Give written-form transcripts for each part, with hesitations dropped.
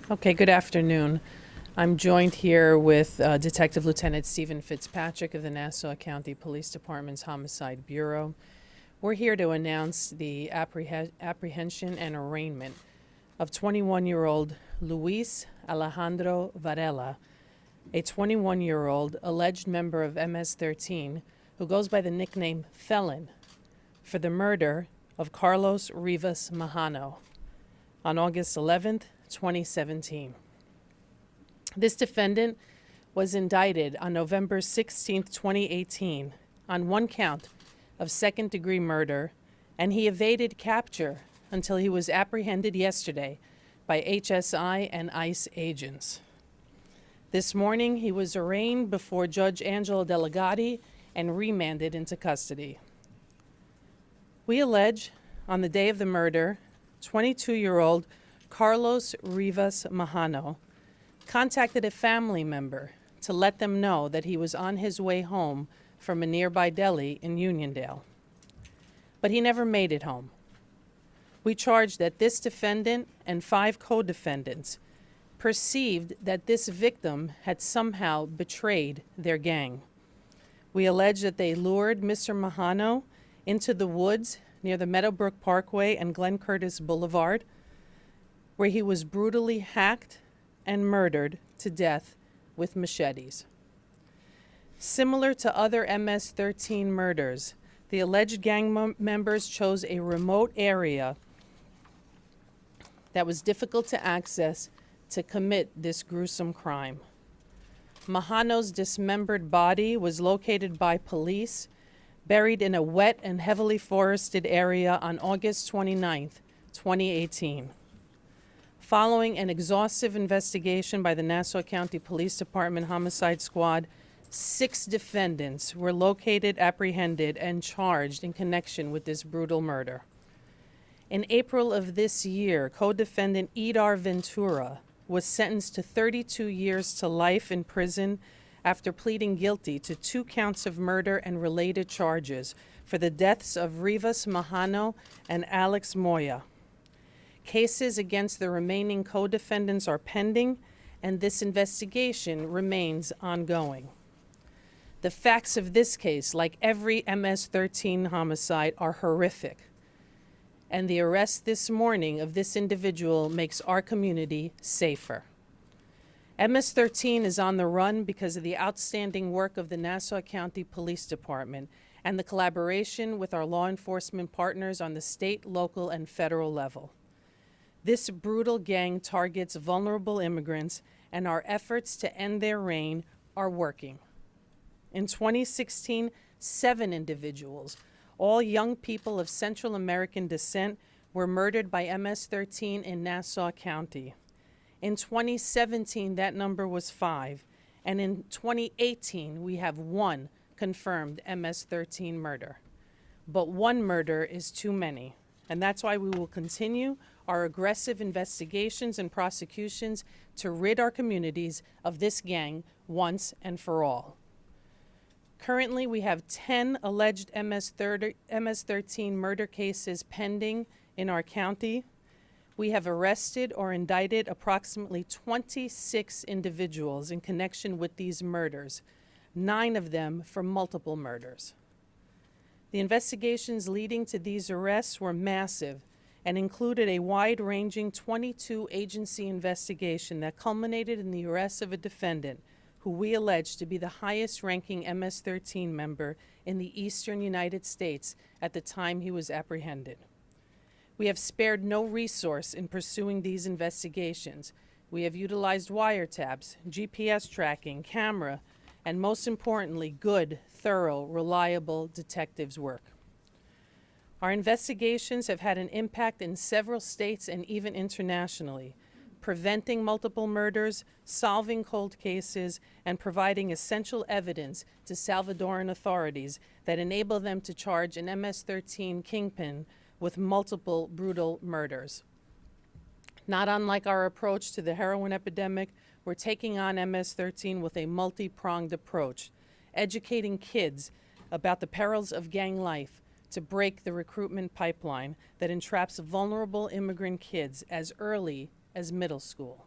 Okay, good afternoon. I'm joined here with Detective Lieutenant Stephen Fitzpatrick of the Nassau County Police Department's Homicide Bureau. We're here to announce the apprehension and arraignment of 21-year-old Luis Alejandro Varela, a 21-year-old alleged member of MS-13 who goes by the nickname Felon, for the murder of Carlos Rivas-Majano on August 11th, 2017. This defendant was indicted on November 16, 2018, on one count of second-degree murder, and he evaded capture until he was apprehended yesterday by HSI and ICE agents. This morning, he was arraigned before Judge Angelo Delegati and remanded into custody. We allege, on the day of the murder, 22-year-old Carlos Rivas-Majano contacted a family member to let them know that he was on his way home from a nearby deli in Uniondale. But he never made it home. We charge that this defendant and 5 co-defendants perceived that this victim had somehow betrayed their gang. We allege that they lured Mr. Majano into the woods near the Meadowbrook Parkway and Glen Curtis Boulevard, where he was brutally hacked and murdered to death with machetes. Similar to other MS-13 murders, the alleged gang members chose a remote area that was difficult to access to commit this gruesome crime. Majano's dismembered body was located by police, buried in a wet and heavily forested area on August 29th, 2018. Following an exhaustive investigation by the Nassau County Police Department Homicide Squad, 6 defendants were located, apprehended, and charged in connection with this brutal murder. In April of this year, co-defendant Idar Ventura was sentenced to 32 years to life in prison after pleading guilty to 2 counts of murder and related charges for the deaths of Rivas-Majano and Alex Moya. Cases against the remaining co-defendants are pending, and this investigation remains ongoing. The facts of this case, like every MS-13 homicide, are horrific, and the arrest this morning of this individual makes our community safer. MS-13 is on the run because of the outstanding work of the Nassau County Police Department and the collaboration with our law enforcement partners on the state, local, and federal level. This brutal gang targets vulnerable immigrants, and our efforts to end their reign are working. In 2016, 7 individuals, all young people of Central American descent, were murdered by MS-13 in Nassau County. In 2017, that number was 5, and in 2018, we have 1 confirmed MS-13 murder. But 1 murder is too many, and that's why we will continue our aggressive investigations and prosecutions to rid our communities of this gang once and for all. Currently, we have 10 alleged MS-13 murder cases pending in our county. We have arrested or indicted approximately 26 individuals in connection with these murders, 9 of them for multiple murders. The investigations leading to these arrests were massive and included a wide-ranging 22-agency investigation that culminated in the arrest of a defendant who we allege to be the highest-ranking MS-13 member in the eastern United States at the time he was apprehended. We have spared no resource in pursuing these investigations. We have utilized wiretaps, GPS tracking, camera, and most importantly, good, thorough, reliable detectives' work. Our investigations have had an impact in several states and even internationally, preventing multiple murders, solving cold cases, and providing essential evidence to Salvadoran authorities that enable them to charge an MS-13 kingpin with multiple brutal murders. Not unlike our approach to the heroin epidemic, we're taking on MS-13 with a multi-pronged approach, educating kids about the perils of gang life to break the recruitment pipeline that entraps vulnerable immigrant kids as early as middle school.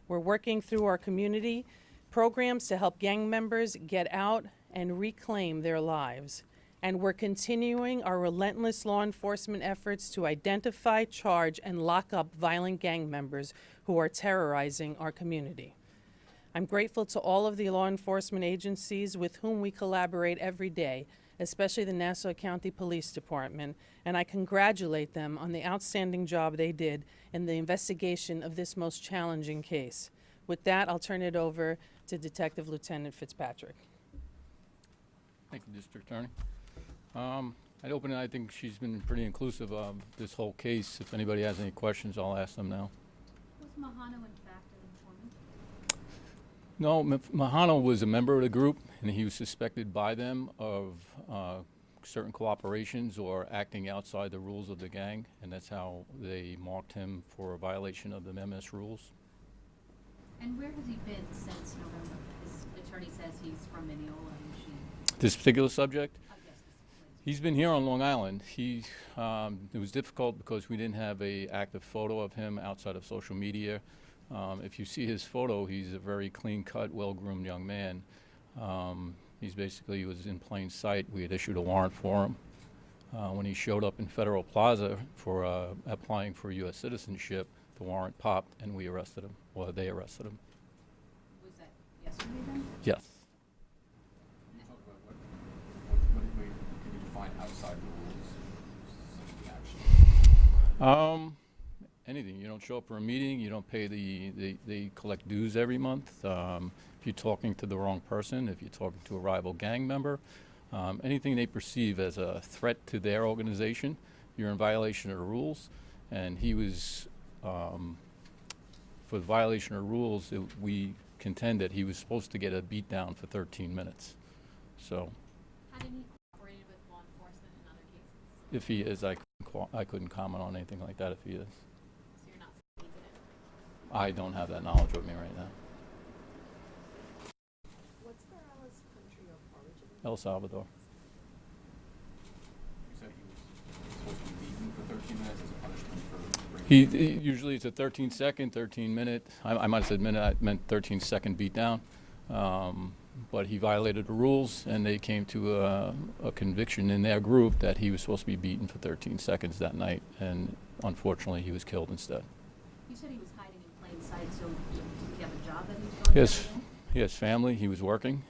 We're working through our community programs to help gang members get out and reclaim their lives. And we're continuing our relentless law enforcement efforts to identify, charge, and lock up violent gang members who are terrorizing our community. I'm grateful to all of the law enforcement agencies with whom we collaborate every day, especially the Nassau County Police Department, and I congratulate them on the outstanding job they did in the investigation of this most challenging case. With that, I'll turn it over to Detective Lieutenant Fitzpatrick. Thank you, District Attorney. I'd open it. I think she's been pretty inclusive of this whole case. If anybody has any questions, I'll ask them now. Was Majano in fact an informant? No, Majano was a member of the group, and he was suspected by them of certain cooperations or acting outside the rules of the gang, and that's how they marked him for a violation of the MS rules. And where has he been since November? His attorney says he's from Mineola, and she... This particular subject? I guess this is... He's been here on Long Island. It was difficult because we didn't have a active photo of him outside of social media. If you see his photo, he's a very clean-cut, well-groomed young man. He was in plain sight. We had issued a warrant for him. When he showed up in Federal Plaza for applying for U.S. citizenship, the warrant popped and we arrested him, or they arrested him. Was that yesterday then? Yes. Can you talk about what can you define outside the rules? Anything. You don't show up for a meeting, you don't pay they collect dues every month. If you're talking to the wrong person, if you're talking to a rival gang member, anything they perceive as a threat to their organization, you're in violation of the rules. And he was, for the violation of rules, we contend that he was supposed to get a beat down for 13 minutes. So. Hadn't he cooperated with law enforcement in other cases? If he is, I couldn't comment on anything like that if he is. So you're not saying he didn't? I don't have that knowledge with me right now. What's Varela's country of origin? El Salvador. You said he was supposed to be beaten for 13 minutes as a punishment for breaking. Usually it's a 13-second, 13-minute. I might have said minute. I meant 13-second beat down. But he violated the rules, and they came to a conviction in their group that he was supposed to be beaten for 13 seconds that night, and unfortunately he was killed instead. You said he was hiding in plain sight, so did he have a job that he was going Yes, to? he has family. He was working.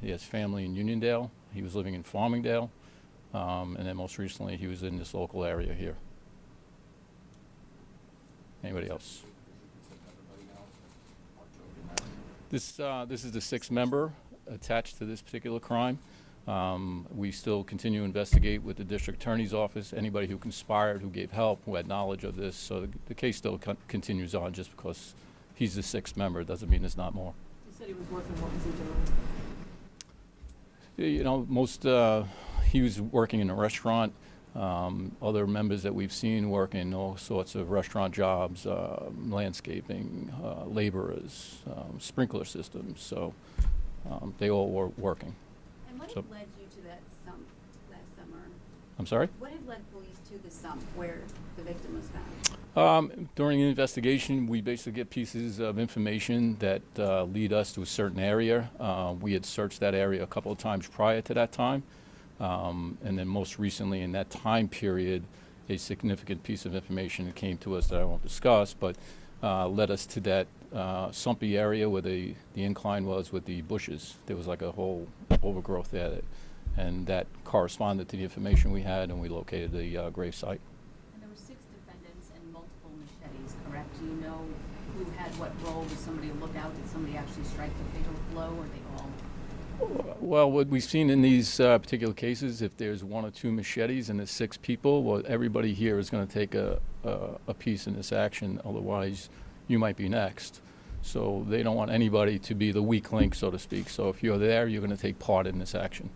He has family in Uniondale. He was living in Farmingdale. And then most recently he was in this local area here. Anybody else? This is the sixth member attached to this particular crime. We still continue to investigate with the district attorney's office, anybody who conspired, who gave help, who had knowledge of this. So the case still continues on. Just because he's the sixth member doesn't mean there's not more. You said he was working. What was he doing? You know, he was working in a restaurant. Other members that we've seen work in all sorts of restaurant jobs, landscaping, laborers, sprinkler systems. So they all were working. And what So- had led you to that sump last summer? I'm sorry? What had led police to the sump where the victim was found? During the investigation, we basically get pieces of information that lead us to a certain area. We had searched that area a couple of times prior to that time. And then most recently in that time period, a significant piece of information that came to us that I won't discuss, but led us to that sumpy area where the incline was with the bushes. There was like a whole overgrowth there, and that corresponded to the information we had, and we located the grave site. And there were 6 defendants and multiple machetes, correct? Do you know who had what role? Was somebody a lookout? Did somebody actually strike the fatal blow, or they all? Well, what we've seen in these particular cases, if there's 1 or 2 machetes and there's 6 people, well, everybody here is going to take a piece in this action. Otherwise, you might be next. So they don't want anybody to be the weak link, so to speak. So if you're there, you're going to take part in this action.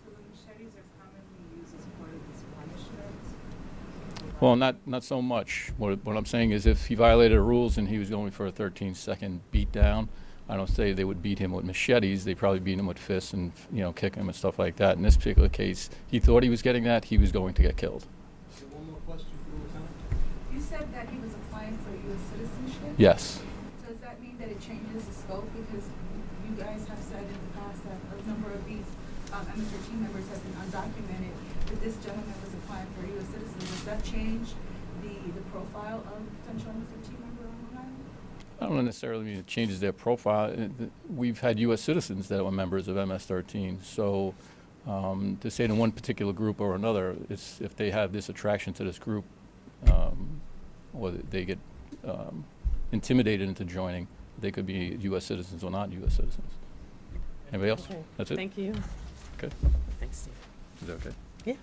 So the machetes are commonly used as part of this punishment? Well, not so much. What I'm saying is if he violated the rules and he was going for a 13-second beat down, I don't say they would beat him with machetes. They probably beat him with fists and, kick him and stuff like that. In this particular case, he thought he was getting that. He was going to get killed. So one more question for the lieutenant. You said that he was applying for U.S. citizenship? Yes. Does that mean that it changes the scope? Because you guys have said in the past that a number of these MS-13 members have been undocumented, but this gentleman was applying for U.S. citizen. Does that change the profile of potential MS-13 member on Long Island? I don't necessarily mean it changes their profile. We've had U.S. citizens that were members of MS-13, so to say in one particular group or another, it's if they have this attraction to this group, or they get intimidated into joining, they could be U.S. citizens or not U.S. citizens. Anybody else? Okay. That's it? Thank you. Okay. Thanks, Steve. Is that okay? Yeah.